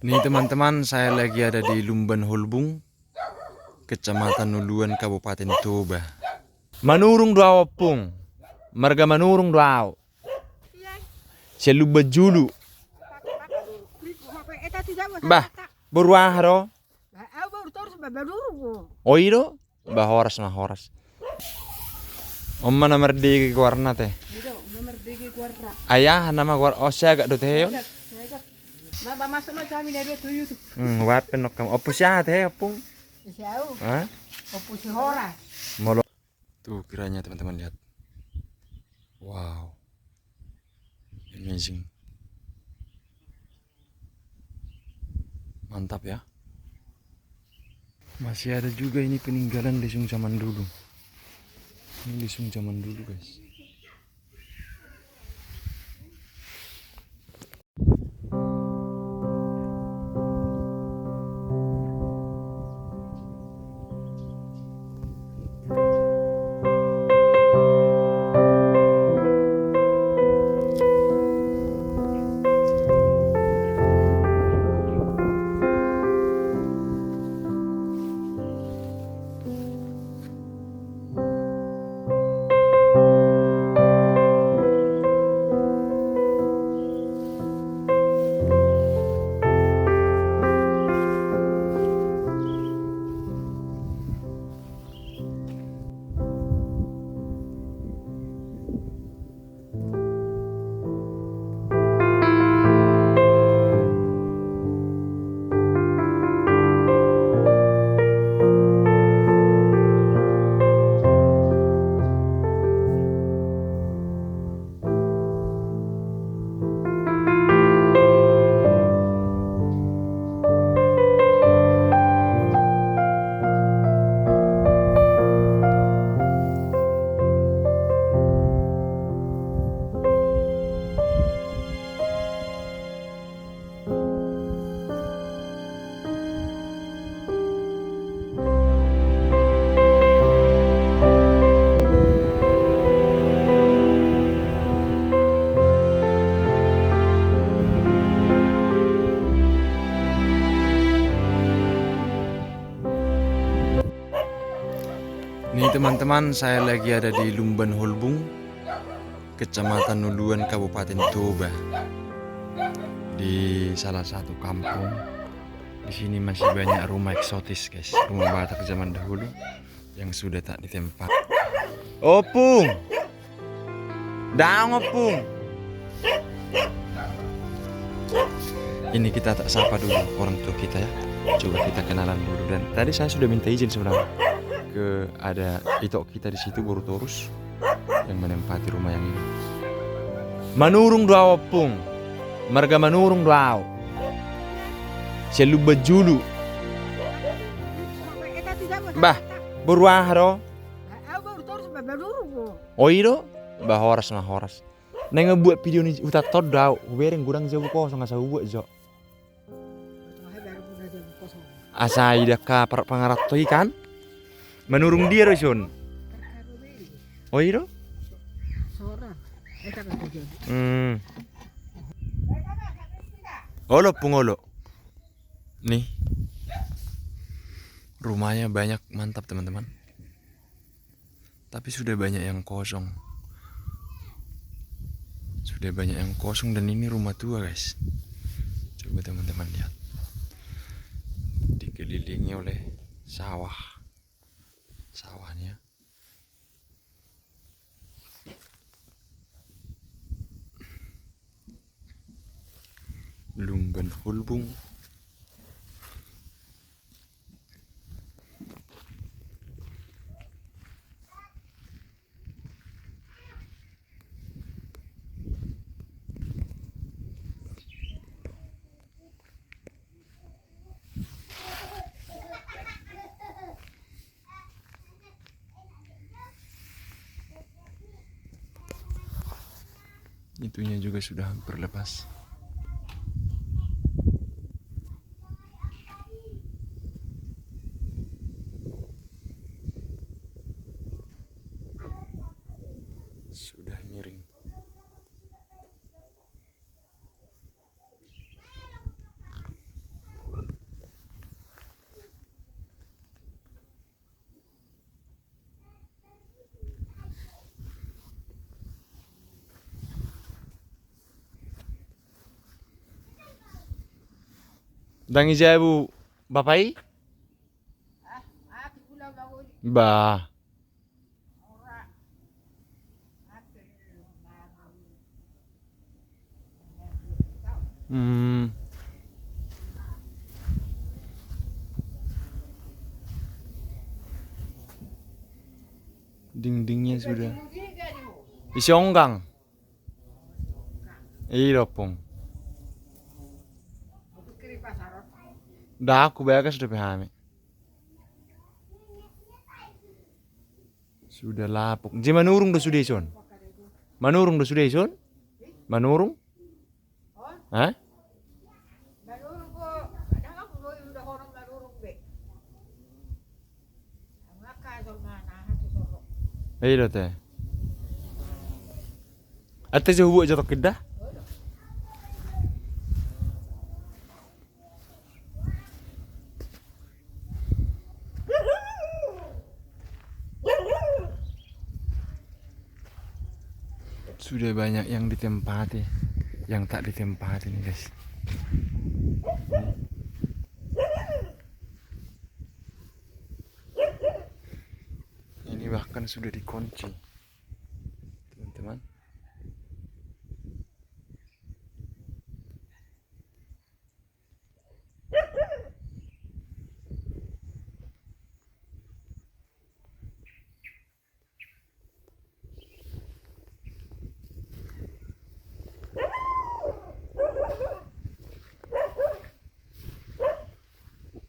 Nih teman-teman, saya lagi ada di Lumban Holbung, Kecamatan Nuluan, Kabupaten Toba. Manurung doa opung, marga manurung doa. Seluba julu. Bah, beruah ro. Oiro, bah horas mah horas. Omma nomor di warna teh. Ayah nama war osya agak dote yo. Wapen nok kamu. Opo sya teh opung. Hah? Molo. Tuh kiranya teman-teman lihat. Wow. Amazing. Mantap ya. Masih ada juga ini peninggalan lesung zaman dulu. Ini lesung zaman dulu, guys. Nih teman-teman, saya lagi ada di Lumban Holbung, Kecamatan Nuluan, Kabupaten Toba. Di salah satu kampung. Di sini masih banyak rumah eksotis, guys. Rumah Batak zaman dahulu yang sudah tak ditempat. Opung, dang opung. Ini kita tak sapa dulu orang tua kita ya. Coba kita kenalan dulu. Dan tadi saya sudah minta izin sebenarnya ke ada itok kita di situ Borutorus yang menempati rumah yang ini. Manurung doa opung, marga manurung doa. Seluba julu. Bah, beruah ro. Oiro, bah horas mah horas. Neng ngebuat video ni utat todau, bereng gudang jauh kosong asa buat jo. Asa ida ka pengarat to ikan. Menurung dia rosun. Oiro? Olo pungolo. Nih. Rumahnya banyak, mantap teman-teman. Tapi sudah banyak yang kosong. Sudah banyak yang kosong dan ini rumah tua, guys. Coba teman-teman lihat. Dikelilingi oleh sawah. Sawahnya. Lumban Holbung. Itunya juga sudah hampir lepas. Sudah miring. Dan ibu bapai? Bah. Hmm. Dindingnya sudah isi onggang. Iya pong. Dah aku bayar sudah pahami. Sudah lapuk. Jadi manurung dah sudah ison. Manurung dah sudah ison. Manurung? Hah? Iya teh. Atas jauh jatuh kedah. Sudah banyak yang ditempati, yang tak ditempati nih guys. Ini bahkan sudah dikunci, teman-teman.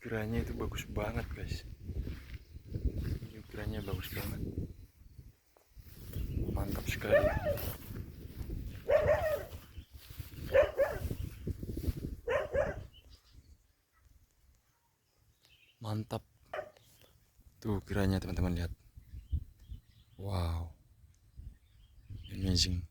Ukirannya itu bagus banget guys. Ini ukirannya bagus banget, mantap sekali. Mantap. Tuh ukirannya teman-teman lihat. Wow. Amazing.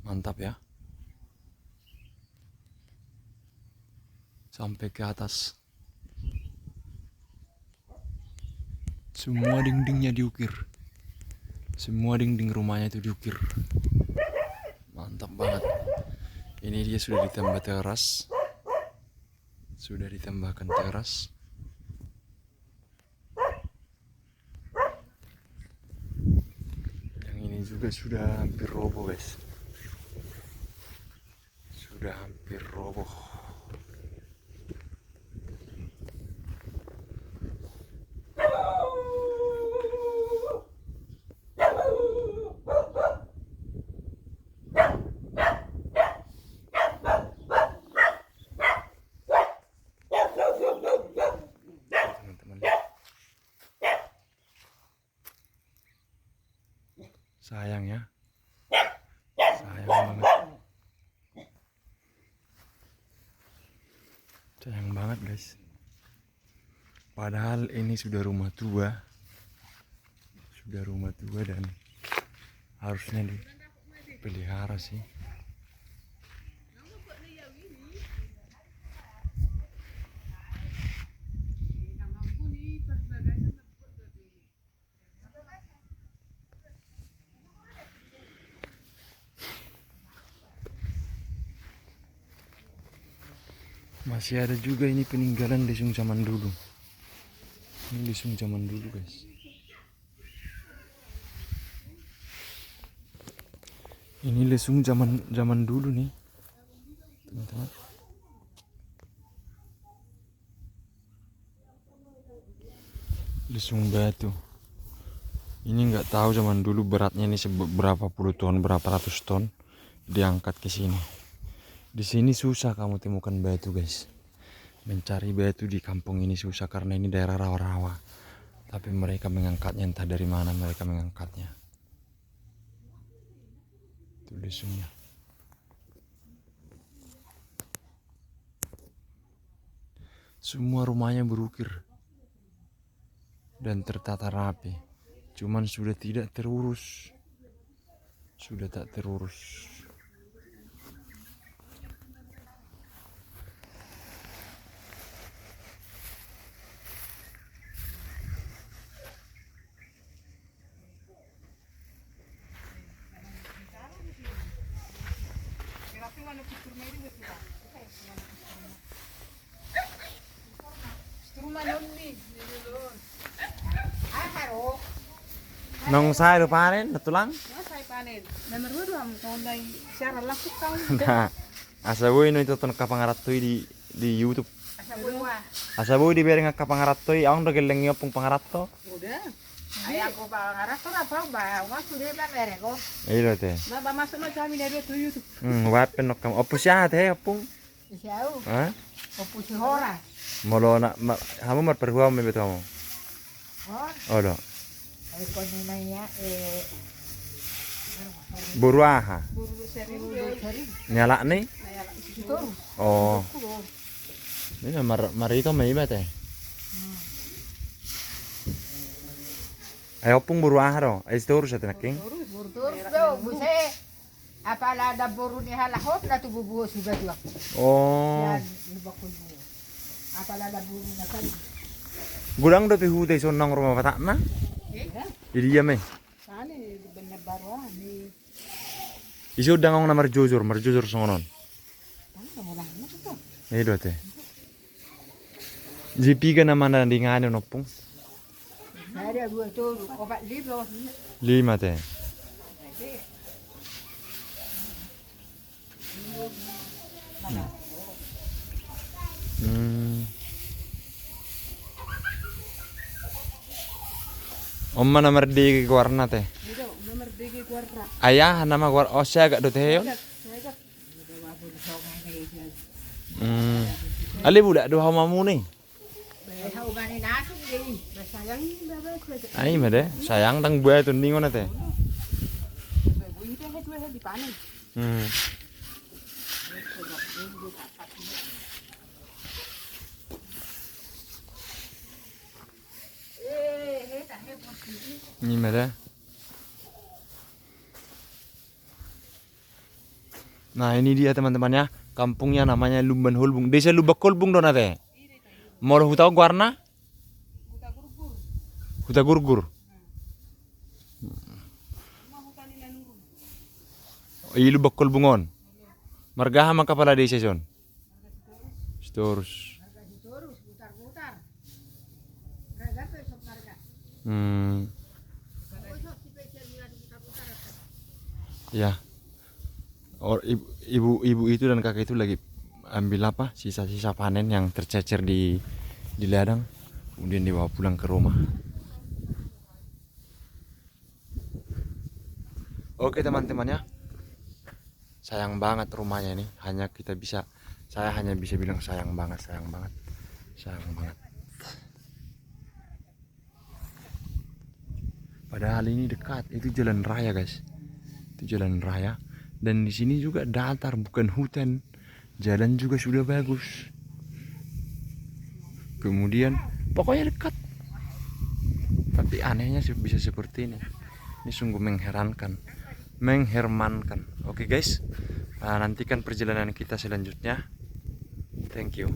Mantap ya. Sampai ke atas. Semua dindingnya diukir. Semua dinding rumahnya itu diukir. Mantap banget. Ini dia sudah ditambah teras. Sudah ditambahkan teras. Yang ini juga sudah hampir roboh guys. Sudah hampir roboh. Sayang ya. Sayang banget. Sayang banget guys. Padahal ini sudah rumah tua. Sudah rumah tua dan harusnya dipelihara sih. Masih ada juga ini peninggalan lesung zaman dulu. Ini lesung zaman dulu guys. Ini lesung zaman dulu nih, teman-teman. Lesung batu. Ini nggak tahu zaman dulu beratnya ini berapa puluh ton, berapa ratus ton diangkat ke sini. Di sini susah kamu temukan batu guys. Mencari batu di kampung ini susah karena ini daerah rawa-rawa. Tapi mereka mengangkatnya entah dari mana mereka mengangkatnya. Itu lesungnya. Semua rumahnya berukir dan tertata rapi. Cuman sudah tidak terurus. Sudah tak terurus. Nong saya do panen natulang. Nomor 2 kau dai siaran langsung kau. Nah, asa boy no itu ton kapangarattoy di YouTube. Asa Asa boy boy di bereng kapangarattoy aong do geleng yopong pangaratto. udah. Ay ako pa ngaras to na pa ba wa sudah ba mere ko. Ilo te. Ba masuk na kami na to YouTube. Wapen no kam opo siya te opong. Siau. Ha? Opo si hora. Molo na hamu mar perhuam me beto mo. Oh, Odo. ay ko ni maya Buruaha. buru seri Nyala nih. itu. Oh. Ini marito may iba te. Ay opong buruaha ro. Ay store sa tinaking. Buru do buse. Apala da buru ni halahot na tububuo si badwa. Oh. Yan, iba ko mo. Apala da buru na kan. Gulang do pihuday so nang rumah patak na. Jadi ya me. Sana benar baru ni. Isi udah ngomong nama marjujur songonon. Ini do te. JP ka naman na di nga ano pong. Saya dua tu obat libro. 5 te. Omma na mardi warna te. Itu nomor 3 kuarta. Ayah nama war osya agak do te yon. Ali budak do hamamu nih. Tahu bani nasi ni. Sayang baba. Ai mah deh, sayang tang buaya tuh ningon teh. Bunyi teh dua di panen. Ini mah deh. Nah ini dia teman-temannya, kampungnya namanya Lumban Hulbung, desa Lubak Hulbung dona teh. Mau hutau warna? Huta gurgur. Iya Lubak Hulbungon. Margaha maka kepala desa son. Terus. Ya. Ibu itu dan kakek itu lagi ambil apa sisa-sisa panen yang tercecer di ladang, kemudian dibawa pulang ke rumah. Oke teman-teman ya, sayang banget rumahnya ini. Saya hanya bisa bilang sayang banget. Padahal ini dekat, itu jalan raya guys, itu jalan raya. Dan di sini juga datar, bukan hutan. Jalan juga sudah bagus. Kemudian pokoknya dekat. Tapi anehnya bisa seperti ini. Ini sungguh mengherankan, menghermankan. Oke guys, nantikan perjalanan kita selanjutnya. Thank you.